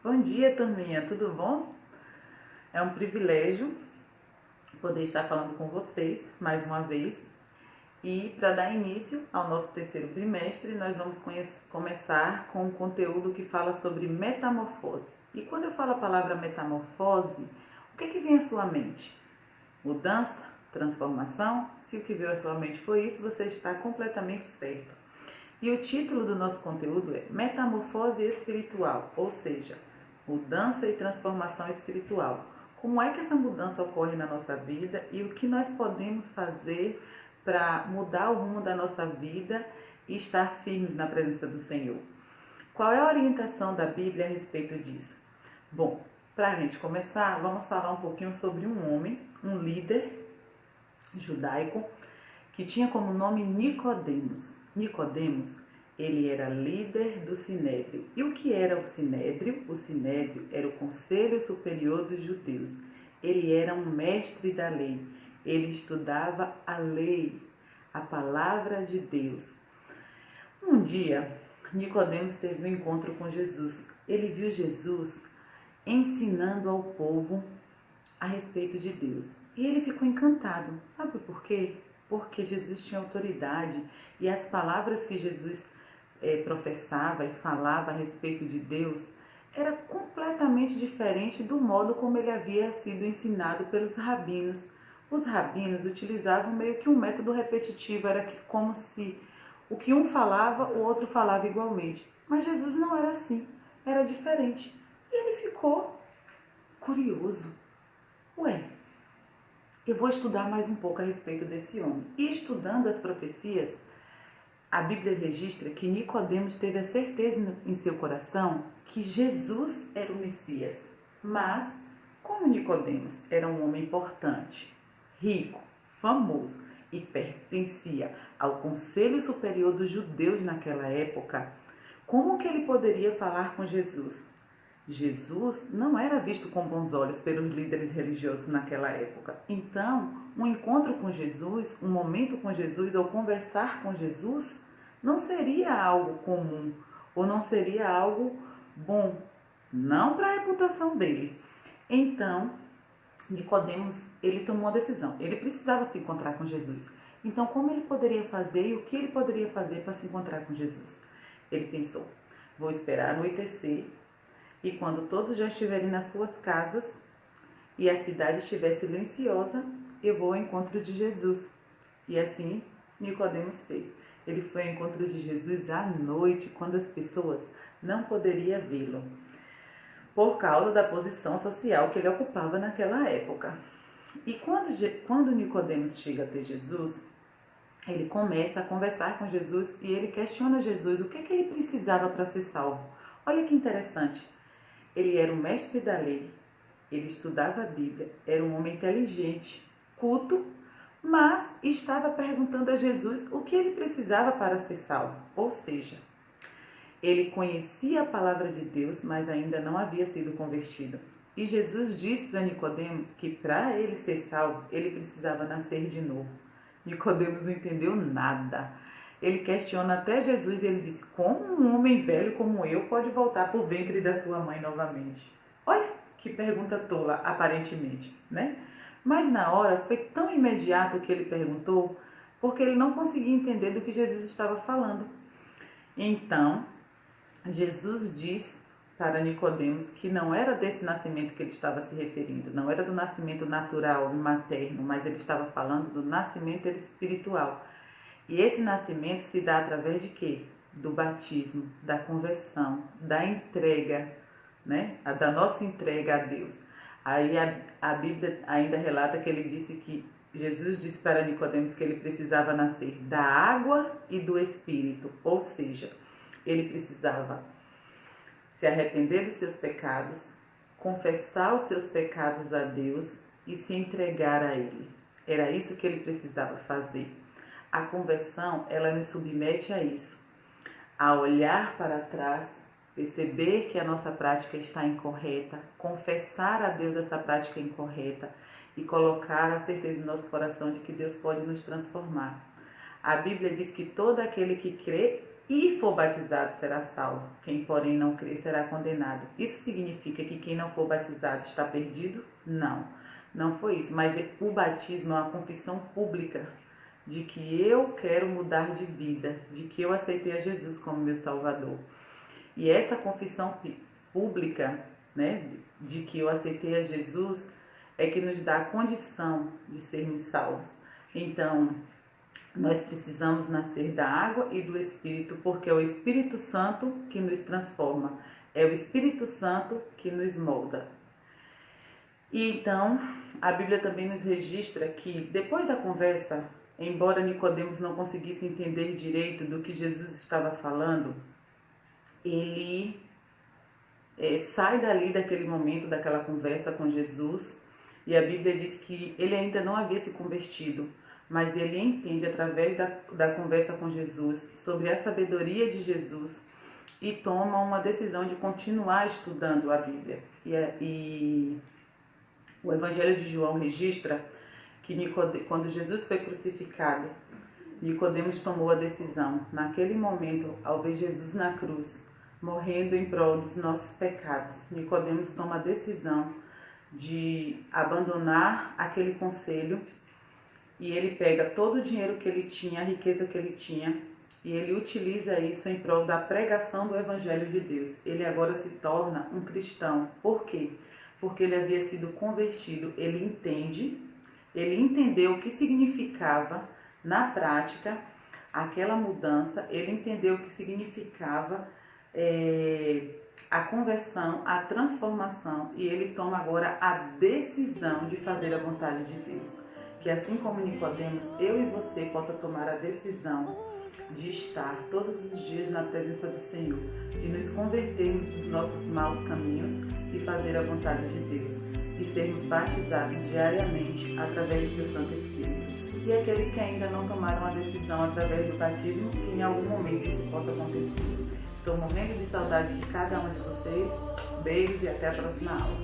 Bom dia, turminha, tudo bom? É um privilégio poder estar falando com vocês mais uma vez. E para dar início ao nosso terceiro bimestre, nós vamos começar com um conteúdo que fala sobre metamorfose. E quando eu falo a palavra metamorfose, o que vem à sua mente? Mudança? Transformação? Se o que veio à sua mente foi isso, você está completamente certo. E o título do nosso conteúdo é Metamorfose Espiritual, ou seja, mudança e transformação espiritual. Como é que essa mudança ocorre na nossa vida e o que nós podemos fazer para mudar o rumo da nossa vida e estar firmes na presença do Senhor? Qual é a orientação da Bíblia a respeito disso? Bom, para a gente começar, vamos falar um pouquinho sobre um homem, um líder judaico, que tinha como nome Nicodemos. Nicodemos, ele era líder do Sinédrio. E o que era o Sinédrio? O Sinédrio era o Conselho Superior dos Judeus. Ele era um mestre da lei. Ele estudava a lei, a palavra de Deus. Um dia, Nicodemos teve um encontro com Jesus. Ele viu Jesus ensinando ao povo a respeito de Deus. E ele ficou encantado. Sabe por quê? Porque Jesus tinha autoridade e as palavras que Jesus professava e falava a respeito de Deus era completamente diferente do modo como ele havia sido ensinado pelos rabinos. Os rabinos utilizavam meio que um método repetitivo, era como se o que um falava, o outro falava igualmente. Mas Jesus não era assim, era diferente. E ele ficou curioso. Ué, eu vou estudar mais um pouco a respeito desse homem. E estudando as profecias, a Bíblia registra que Nicodemos teve a certeza em seu coração que Jesus era o Messias. Mas, como Nicodemos era um homem importante, rico, famoso e pertencia ao Conselho Superior dos Judeus naquela época, como que ele poderia falar com Jesus? Jesus não era visto com bons olhos pelos líderes religiosos naquela época. Então, um encontro com Jesus, um momento com Jesus ou conversar com Jesus não seria algo comum ou não seria algo bom, não para a reputação dele. Então, Nicodemos, ele tomou uma decisão. Ele precisava se encontrar com Jesus. Então, como ele poderia fazer e o que ele poderia fazer para se encontrar com Jesus? Ele pensou: vou esperar anoitecer. E quando todos já estiverem nas suas casas e a cidade estiver silenciosa, eu vou ao encontro de Jesus. E assim Nicodemos fez. Ele foi ao encontro de Jesus à noite, quando as pessoas não poderiam vê-lo, por causa da posição social que ele ocupava naquela época. E quando Nicodemos chega até Jesus, ele começa a conversar com Jesus e ele questiona Jesus o que ele precisava para ser salvo. Olha que interessante. Ele era um mestre da lei, ele estudava a Bíblia, era um homem inteligente, culto, mas estava perguntando a Jesus o que ele precisava para ser salvo. Ou seja, ele conhecia a palavra de Deus, mas ainda não havia sido convertido. E Jesus disse para Nicodemos que para ele ser salvo, ele precisava nascer de novo. Nicodemos não entendeu nada. Ele questiona até Jesus e ele diz: como um homem velho como eu pode voltar para o ventre da sua mãe novamente? Olha que pergunta tola, aparentemente, né? Mas na hora foi tão imediato o que ele perguntou, porque ele não conseguia entender do que Jesus estava falando. Então, Jesus diz para Nicodemos que não era desse nascimento que ele estava se referindo, não era do nascimento natural, materno, mas ele estava falando do nascimento espiritual. E esse nascimento se dá através de quê? Do batismo, da conversão, da entrega, né? Da nossa entrega a Deus. Aí a Bíblia ainda relata que ele disse que Jesus disse para Nicodemos que ele precisava nascer da água e do Espírito, ou seja, ele precisava se arrepender dos seus pecados, confessar os seus pecados a Deus e se entregar a Ele. Era isso que ele precisava fazer. A conversão, ela nos submete a isso, a olhar para trás, perceber que a nossa prática está incorreta, confessar a Deus essa prática incorreta e colocar a certeza no nosso coração de que Deus pode nos transformar. A Bíblia diz que todo aquele que crê e for batizado será salvo. Quem, porém, não crer será condenado. Isso significa que quem não for batizado está perdido? Não, não foi isso. Mas o batismo é uma confissão pública de que eu quero mudar de vida, de que eu aceitei a Jesus como meu Salvador. E essa confissão pública, né, de que eu aceitei a Jesus, é que nos dá a condição de sermos salvos. Então, nós precisamos nascer da água e do Espírito, porque é o Espírito Santo que nos transforma, é o Espírito Santo que nos molda. E então, a Bíblia também nos registra que, depois da conversa, embora Nicodemos não conseguisse entender direito do que Jesus estava falando, ele sai dali daquele momento, daquela conversa com Jesus, e a Bíblia diz que ele ainda não havia se convertido, mas ele entende através da conversa com Jesus sobre a sabedoria de Jesus e toma uma decisão de continuar estudando a Bíblia. E o Evangelho de João registra que quando Jesus foi crucificado, Nicodemos tomou a decisão, naquele momento, ao ver Jesus na cruz, morrendo em prol dos nossos pecados, Nicodemos toma a decisão de abandonar aquele conselho e ele pega todo o dinheiro que ele tinha, a riqueza que ele tinha, e ele utiliza isso em prol da pregação do Evangelho de Deus. Ele agora se torna um cristão. Por quê? Porque ele havia sido convertido, ele entendeu o que significava na prática aquela mudança, ele entendeu o que significava a conversão, a transformação, e ele toma agora a decisão de fazer a vontade de Deus. Que assim como Nicodemos, eu e você possa tomar a decisão de estar todos os dias na presença do Senhor, de nos convertermos dos nossos maus caminhos e fazer a vontade de Deus, e sermos batizados diariamente através do seu Santo Espírito. E aqueles que ainda não tomaram a decisão através do batismo, que em algum momento isso possa acontecer. Estou morrendo de saudade de cada um de vocês. Beijos e até a próxima aula.